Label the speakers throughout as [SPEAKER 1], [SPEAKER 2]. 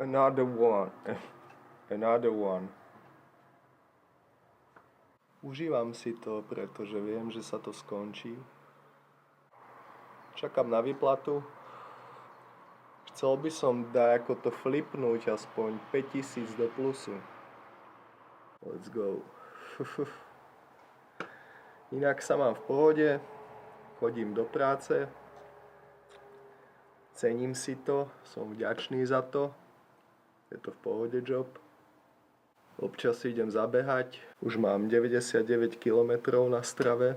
[SPEAKER 1] Another one. Another one. Užívam si to, pretože viem, že sa to skončí. Čakám na výplatu. Chcel by som dať ako to flipnúť aspoň 5000 do plusu. Let's go. Inak sa mám v pohode. Chodím do práce. Cením si to. Som vďačný za to. Je to v pohode job. Občas idem zabehať. Už mám 99 km na strave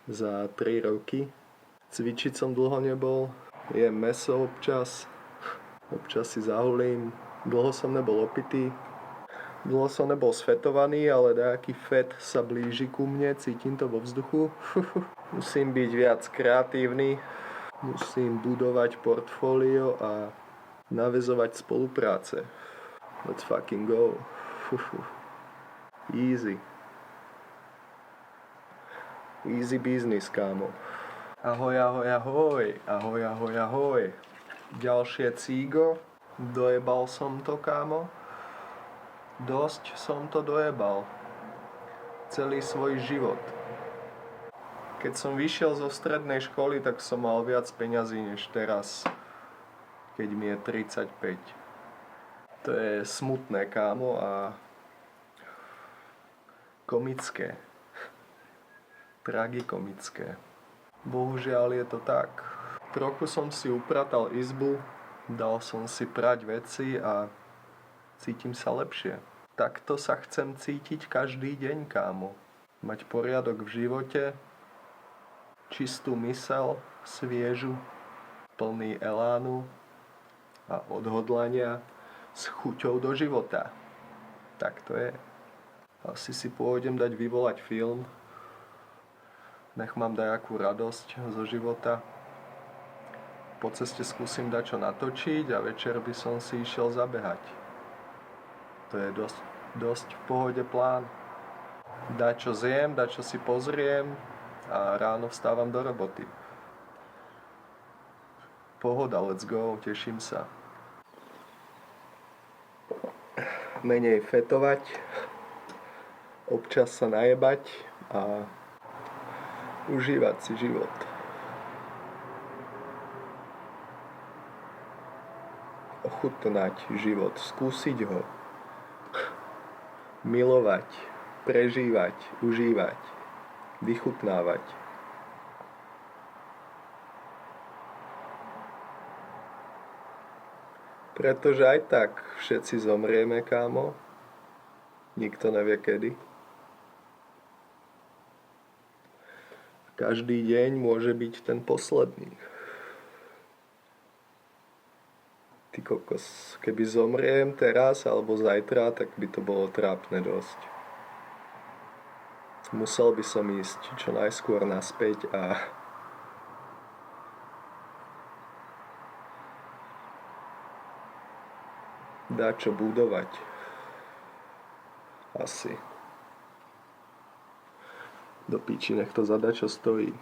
[SPEAKER 1] za 3 roky. Cvičiť som dlho nebol. Jem mäso občas. Občas si zahulím. Dlho som nebol opitý. Dlho som nebol sfetovaný, ale nejaký fet sa blíži ku mne. Cítim to vo vzduchu. Musím byť viac kreatívny. Musím budovať portfólio a naväzovať spolupráce. Let's fucking go. Easy. Easy business, kámo. Ahoj, ahoj, ahoj. Ahoj, ahoj, ahoj. Ďalšie cígo. Dojebal som to, kámo. Dosť som to dojebal. Celý svoj život. Keď som vyšiel zo strednej školy, tak som mal viac peňazí než teraz, keď mi je 35. To je smutné, kámo, a komické. Tragikomické. Bohužiaľ je to tak. Trochu som si upratal izbu, dal som si prať veci a cítim sa lepšie. Takto sa chcem cítiť každý deň, kámo. Mať poriadok v živote, čistú myseľ, sviežu, plný elánu a odhodlania, s chuťou do života. Tak to je. Asi si pôjdem dať vyvolať film. Nech mám dajakú radosť zo života. Po ceste skúsim dačo natočiť a večer by som si išiel zabehať. To je dosť v pohode plán. Dačo zjem, dačo si pozriem a ráno vstávam do roboty. Pohoda, let's go, teším sa. Menej fetovať, občas sa najebať a užívať si život. Ochutnať život, skúsiť ho, milovať, prežívať, užívať, vychutnávať. Pretože aj tak všetci zomrieme, kámo. Nikto nevie kedy. Každý deň môže byť ten posledný. Ty kokos, keby zomriem teraz alebo zajtra, tak by to bolo trápne dosť. Musel by som ísť čo najskôr naspäť a dať čo budovať. Asi. Do píči, nech to za dačo stojí.